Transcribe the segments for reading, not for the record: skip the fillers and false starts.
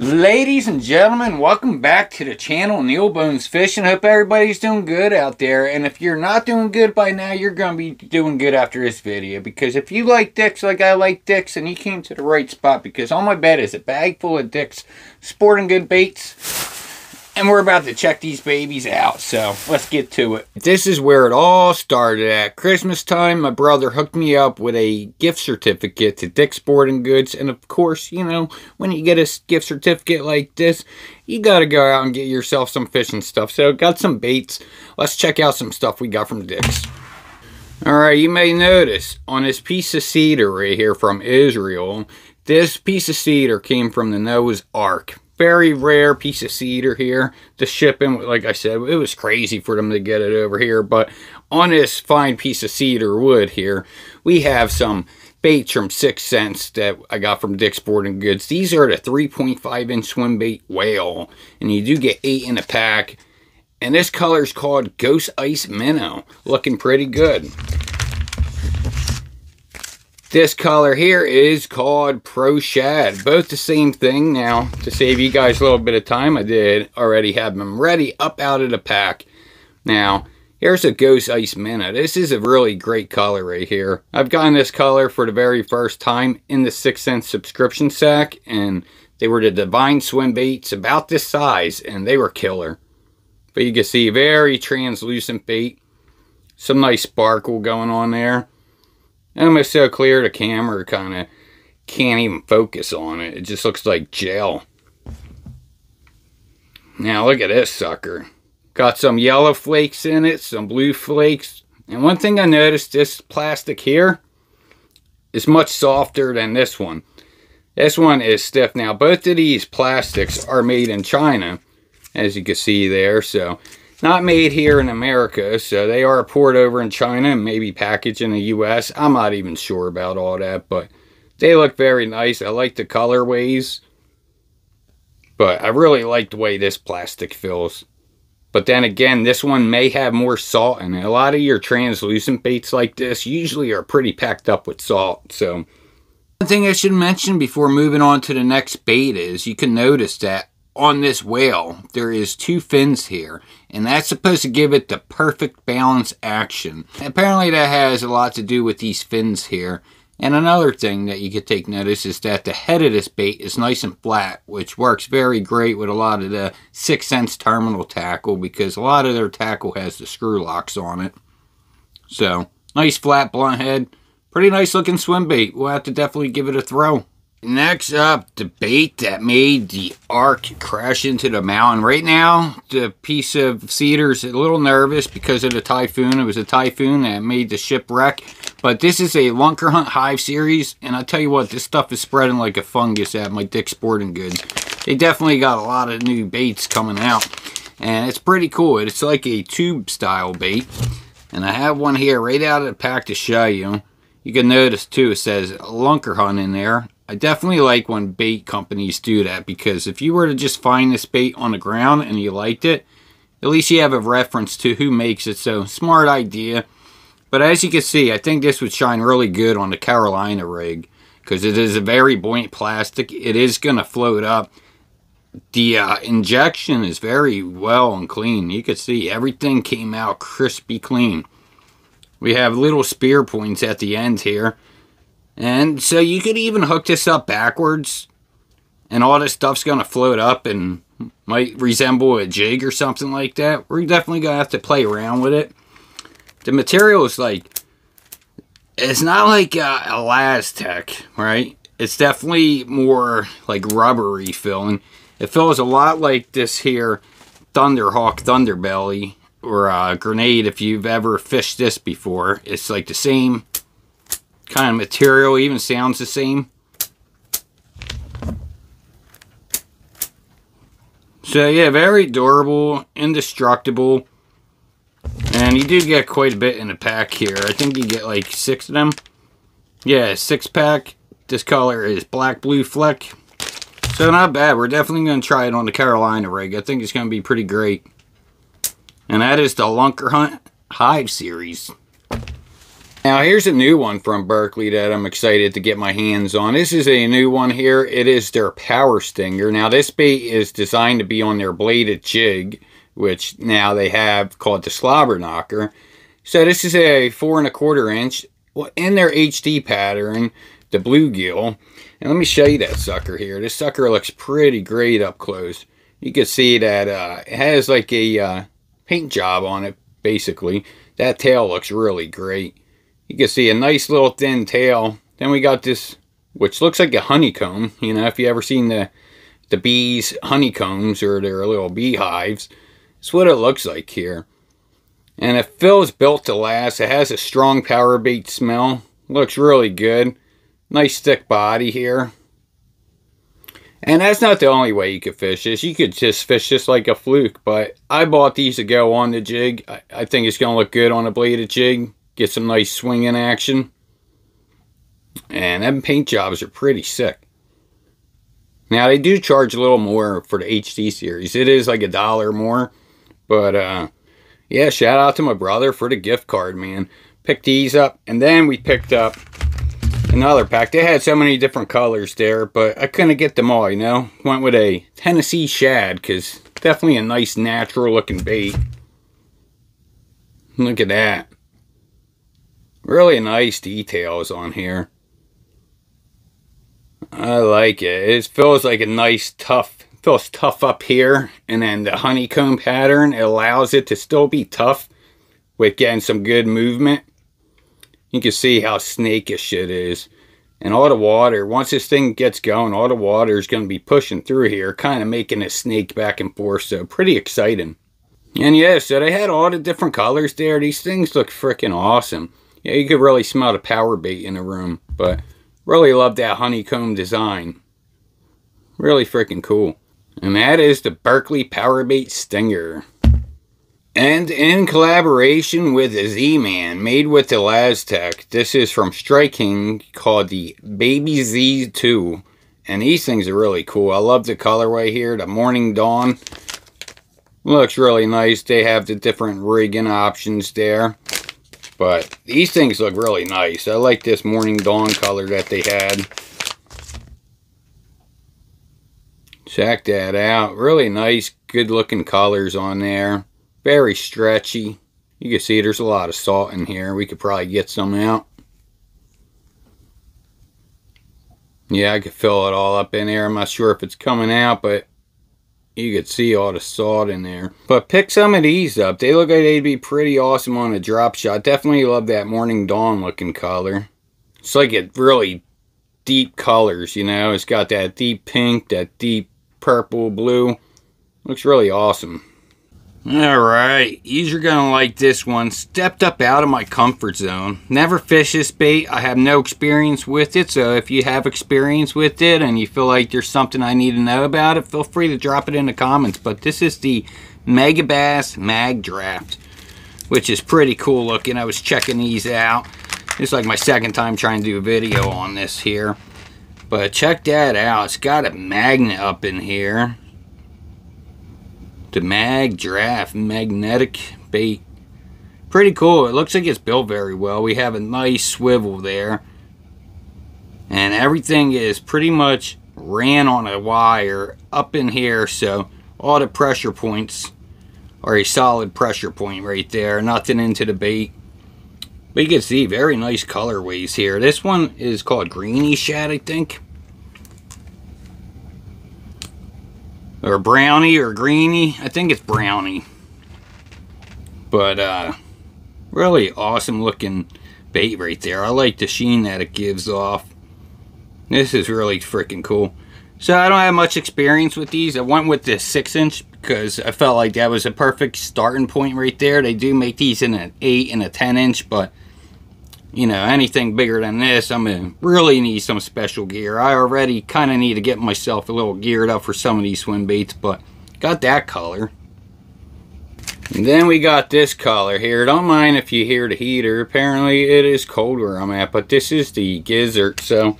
Ladies and gentlemen, welcome back to the channel, Neil Bones Fishing. Hope everybody's doing good out there. And if you're not doing good by now, you're going to be doing good after this video. Because if you like dicks like I like dicks, then you came to the right spot. Because on my bed is a bag full of Dick's Sporting Good baits. And we're about to check these babies out, so let's get to it. This is where it all started. At Christmas time, my brother hooked me up with a gift certificate to Dick's Sporting Goods. And of course, you know, when you get a gift certificate like this, you gotta go out and get yourself some fishing stuff. So got some baits. Let's check out some stuff we got from Dick's. Alright, you may notice on this piece of cedar right here from Israel, this piece of cedar came from the Noah's Ark. Very rare piece of cedar here to ship in. Like I said, it was crazy for them to get it over here. But on this fine piece of cedar wood here, we have some baits from 6 cents that I got from Dick's Sporting Goods. These are the 3.5-inch swim bait whale. And you do get 8 in a pack. And this color is called Ghost Ice Minnow. Looking pretty good. This color here is called Pro Shad. Both the same thing. Now, to save you guys a little bit of time, I did already have them ready up out of the pack. Now, here's a Ghost Ice Minnow. This is a really great color right here. I've gotten this color for the very first time in the 6 cent subscription sack. And they were the Divine Swim Baits about this size. And they were killer. But you can see very translucent bait. Some nice sparkle going on there. And I'm so clear the camera kind of can't even focus on it. It just looks like gel. Now look at this sucker. Got some yellow flakes in it, some blue flakes. And one thing I noticed, this plastic here is much softer than this one. This one is stiff. Now both of these plastics are made in China, as you can see there. So not made here in America, so they are poured over in China and maybe packaged in the US. I'm not even sure about all that, but they look very nice. I like the colorways, but I really like the way this plastic feels. But then again, this one may have more salt in it. A lot of your translucent baits like this usually are pretty packed up with salt. So one thing I should mention before moving on to the next bait is you can notice that on this whale, there is 2 fins here, and that's supposed to give it the perfect balance action. Apparently that has a lot to do with these fins here. And another thing that you could take notice is that the head of this bait is nice and flat, which works very great with a lot of the 6 cents terminal tackle, because a lot of their tackle has the screw locks on it. So, nice flat blunt head. Pretty nice looking swim bait. We'll have to definitely give it a throw. Next up, the bait that made the Ark crash into the mountain. Right now, the piece of cedar is a little nervous because of the typhoon. It was a typhoon that made the ship wreck. But this is a Lunker Hunt Hive series. And I tell you what, this stuff is spreading like a fungus at my Dick's Sporting Goods. They definitely got a lot of new baits coming out. And it's pretty cool. It's like a tube style bait. And I have one here right out of the pack to show you. You can notice too, it says Lunker Hunt in there. I definitely like when bait companies do that, because if you were to just find this bait on the ground and you liked it, at least you have a reference to who makes it. So smart idea. But as you can see, I think this would shine really good on the Carolina rig, because it is a very buoyant plastic. It is going to float up. The injection is very well and clean. You can see everything came out crispy clean. We have little spear points at the end here. And so you could even hook this up backwards, and all this stuff's going to float up and might resemble a jig or something like that. We're definitely going to have to play around with it. The material is like, it's not like Elastec, right? It's definitely more like rubbery feeling. It feels a lot like this here Thunderhawk Thunderbelly, or Grenade if you've ever fished this before. It's like the same kind of material, even sounds the same. So yeah, very durable, indestructible, and you do get quite a bit in a pack here. I think you get like 6 of them. Yeah, 6-pack. This color is black blue fleck, so not bad. We're definitely going to try it on the Carolina rig. I think it's going to be pretty great. And that is the Lunker Hunt Hive series. Now here's a new one from Berkley that I'm excited to get my hands on. This is a new one here. It is their Power Stinger. Now this bait is designed to be on their bladed jig, which now they have called the Slobber Knocker. So this is a 4 1/4 inch in their HD pattern, the bluegill. And let me show you that sucker here. This sucker looks pretty great up close. You can see that it has like a paint job on it, basically. That tail looks really great. You can see a nice little thin tail. Then we got this, which looks like a honeycomb. You know, if you ever seen the bees' honeycombs or their little beehives, it's what it looks like here. And it feels built to last. It has a strong power bait smell. Looks really good. Nice thick body here. And that's not the only way you could fish this. You could just fish this like a fluke. But I bought these to go on the jig. I think it's going to look good on a bladed jig. Get some nice swinging action. And them paint jobs are pretty sick. Now they do charge a little more for the HD series. It is like $1 more. But yeah, shout out to my brother for the gift card, man. Picked these up. And then we picked up another pack. They had so many different colors there, but I couldn't get them all, you know. Went with a Tennessee shad, because definitely a nice natural looking bait. Look at that. Really nice details on here. I like it. It feels like a nice tough, feels tough up here. And then the honeycomb pattern, it allows it to still be tough with getting some good movement. You can see how snakish it is. And all the water, once this thing gets going, all the water is going to be pushing through here, kind of making it snake back and forth. So pretty exciting. And yeah, so they had all the different colors there. These things look freaking awesome. Yeah, you could really smell the power bait in the room. But really love that honeycomb design. Really freaking cool. And that is the Berkley Power Bait Stinger. And in collaboration with Z-Man, made with the Laztec. This is from Strike King, called the Baby Z2. And these things are really cool. I love the colorway here, the Morning Dawn. Looks really nice. They have the different rigging options there. But these things look really nice. I like this Morning Dawn color that they had. Check that out. Really nice, good looking colors on there. Very stretchy. You can see there's a lot of salt in here. We could probably get some out. Yeah, I could fill it all up in there. I'm not sure if it's coming out, but you could see all the salt in there. But pick some of these up. They look like they'd be pretty awesome on a drop shot. Definitely love that Morning Dawn looking color. It's like it really deep colors, you know. It's got that deep pink, that deep purple, blue. Looks really awesome. Alright, you're gonna like this one. Stepped up out of my comfort zone. Never fished this bait. I have no experience with it, so if you have experience with it and you feel like there's something I need to know about it, feel free to drop it in the comments. But this is the Megabass Mag Draft, which is pretty cool looking. I was checking these out. It's like my second time trying to do a video on this here. But check that out. It's got a magnet up in here. The Mag Draft magnetic bait. Pretty cool. It looks like it's built very well. We have a nice swivel there. And everything is pretty much ran on a wire up in here. So all the pressure points are a solid pressure point right there. Nothing into the bait. But you can see very nice colorways here. This one is called Greeny Shad, I think. Or brownie or greeny. I think it's brownie. But really awesome looking bait right there. I like the sheen that it gives off. This is really freaking cool. So I don't have much experience with these. I went with the 6-inch because I felt like that was a perfect starting point right there. They do make these in an 8 and a 10-inch, but you know, anything bigger than this, I'm going to really need some special gear. I already kind of need to get myself a little geared up for some of these swim baits, but got that color. And then we got this color here. Don't mind if you hear the heater. Apparently it is cold where I'm at, but this is the Gizzard. So,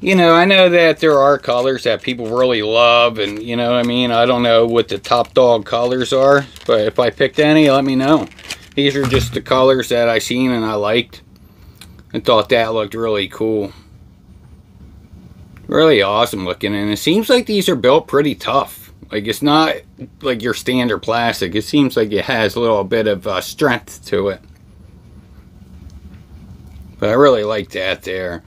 you know, I know that there are colors that people really love, and you know what I mean? I don't know what the top dog colors are, but if I picked any, let me know. These are just the colors that I seen and I liked. I thought that looked really cool. Really awesome looking, and it seems like these are built pretty tough. Like, it's not like your standard plastic. It seems like it has a little bit of strength to it. But I really like that there.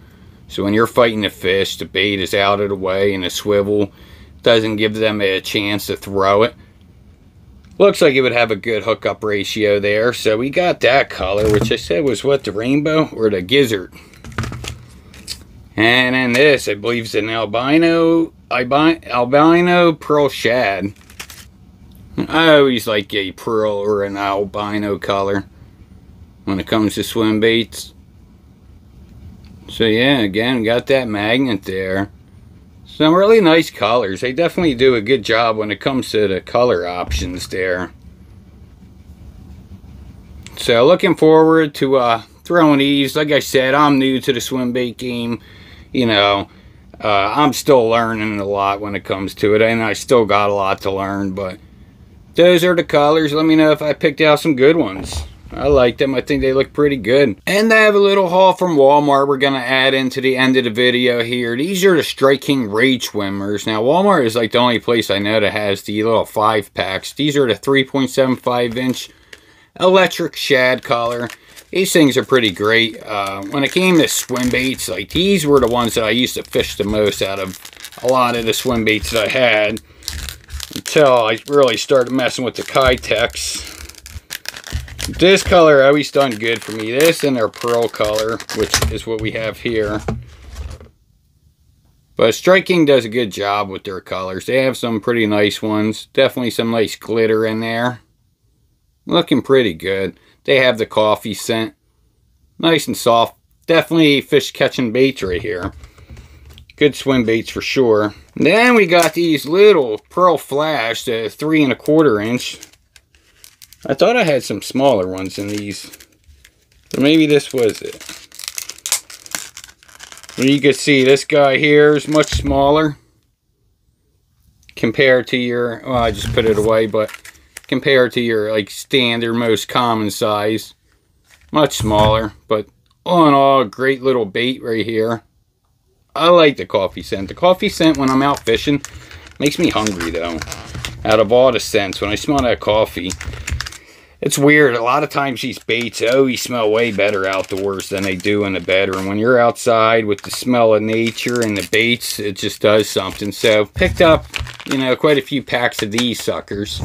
So when you're fighting the fish, the bait is out of the way and the swivel doesn't give them a chance to throw it. Looks like it would have a good hookup ratio there. So we got that color, which I said was what, the rainbow or the gizzard. And then this, I believe, is an albino pearl shad. I always like a pearl or an albino color when it comes to swim baits. So yeah, again, got that magnet there. Some really nice colors. They definitely do a good job when it comes to the color options there. So looking forward to throwing these. Like I said, I'm new to the swim bait game. You know, I'm still learning a lot when it comes to it, and I still got a lot to learn, but those are the colors. Let me know if I picked out some good ones. I like them. I think they look pretty good. And I have a little haul from Walmart we're going to add into the end of the video here. These are the Strike King Rage Swimmers. Now, Walmart is like the only place I know that has the little 5-packs. These are the 3.75-inch electric shad color. These things are pretty great. When it came to swim baits, like these were the ones that I used to fish the most out of a lot of the swim baits that I had. Until I really started messing with the Kitex. This color always done good for me. This and their pearl color, which is what we have here. But Strike King does a good job with their colors. They have some pretty nice ones. Definitely some nice glitter in there. Looking pretty good. They have the coffee scent. Nice and soft. Definitely fish catching baits right here. Good swim baits for sure. Then we got these little Pearl Flash, the 3 1/4 inch. I thought I had some smaller ones in these. But maybe this was it. Well, you can see this guy here is much smaller. Compared to your, well, I just put it away, but compared to your like standard most common size, much smaller, but all in all, great little bait right here. I like the coffee scent. The coffee scent when I'm out fishing makes me hungry though. Out of all the scents, when I smell that coffee, it's weird. A lot of times these baits always smell way better outdoors than they do in the bedroom. When you're outside with the smell of nature and the baits, it just does something. So picked up, you know, quite a few packs of these suckers.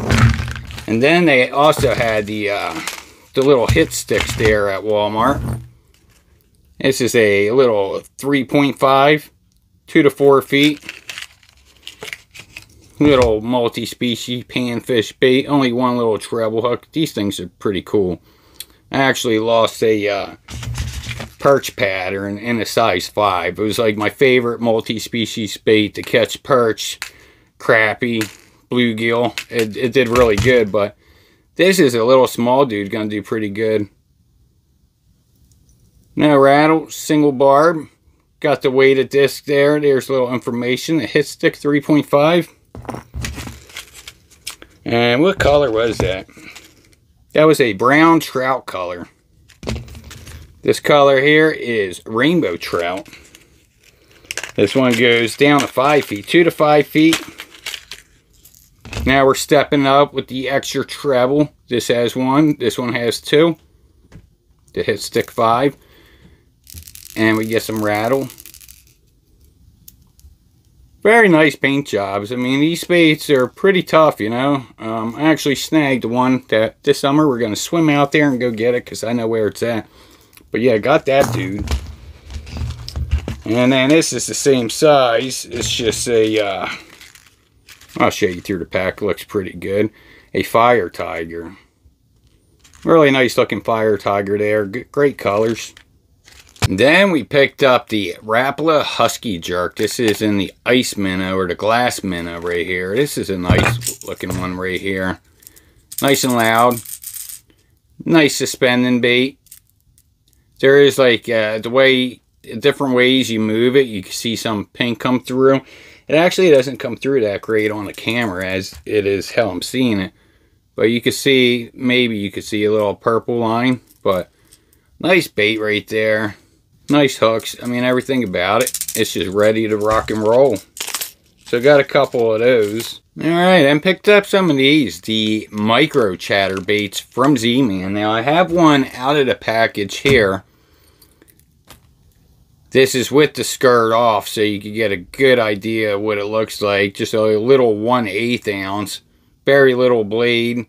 And then they also had the little hit sticks there at Walmart. This is a little 3.5, 2 to 4 feet. Little multi-species panfish bait. Only one little treble hook. These things are pretty cool. I actually lost a perch pattern in a size 5. It was like my favorite multi-species bait to catch perch, crappie, bluegill. It did really good, but this is a little small dude gonna do pretty good. No rattle, single barb. Got the weighted disc there. There's a little information. The hit stick 3.5. And what color was that? That was a brown trout color. This color here is rainbow trout. This one goes down to 5 feet, 2 to 5 feet. Now we're stepping up with the extra treble. This has 1. This one has 2. The hit stick 5. And we get some rattle. Very nice paint jobs. I mean, these baits are pretty tough, you know. I actually snagged one that this summer we're going to swim out there and go get it because I know where it's at. But yeah, got that dude. And then this is the same size. It's just a, I'll show you through the pack. It looks pretty good. A fire tiger. Really nice looking fire tiger there. Great colors. Then we picked up the Rapala Husky Jerk. This is in the ice minnow or the glass minnow right here. This is a nice looking one right here. Nice and loud. Nice suspending bait. There is like different ways you move it. You can see some pink come through. It actually doesn't come through that great on the camera as it is how I'm seeing it. But you can see, maybe you could see a little purple line. But nice bait right there. Nice hooks. I mean, everything about it. It's just ready to rock and roll. So I got a couple of those. Alright, and picked up some of these. The micro chatterbaits from Z-Man. Now, I have one out of the package here. This is with the skirt off, so you can get a good idea of what it looks like. Just a little 1/8 ounce. Very little blade.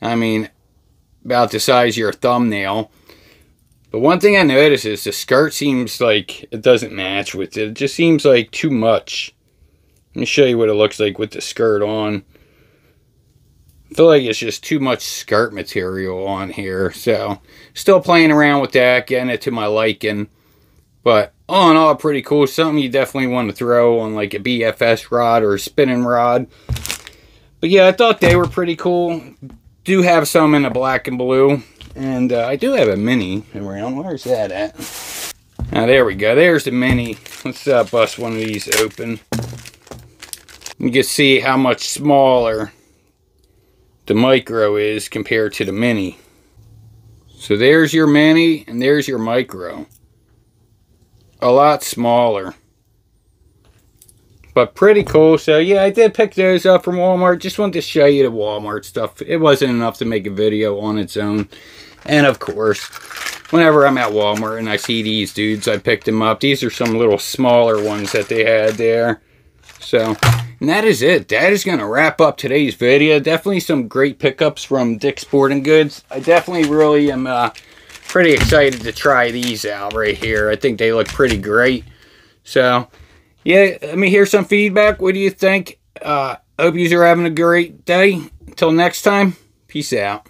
I mean, about the size of your thumbnail. But one thing I noticed is the skirt seems like it doesn't match with it. It just seems like too much. Let me show you what it looks like with the skirt on. I feel like it's just too much skirt material on here. So, still playing around with that, getting it to my liking. But all in all, pretty cool. Something you definitely want to throw on like a BFS rod or a spinning rod. But yeah, I thought they were pretty cool. Do have some in the black and blue. And I do have a mini around. Where's that at? Now, there we go. There's the mini. Let's bust one of these open. You can see how much smaller the micro is compared to the mini. So there's your mini and there's your micro. A lot smaller. But pretty cool. So yeah, I did pick those up from Walmart. Just wanted to show you the Walmart stuff. It wasn't enough to make a video on its own. And of course, whenever I'm at Walmart and I see these dudes, I picked them up. These are some little smaller ones that they had there. So, and that is it. That is going to wrap up today's video. Definitely some great pickups from Dick's Sporting Goods. I definitely really am pretty excited to try these out right here. I think they look pretty great. So, yeah, let me hear some feedback. What do you think? Hope you are having a great day. Until next time, peace out.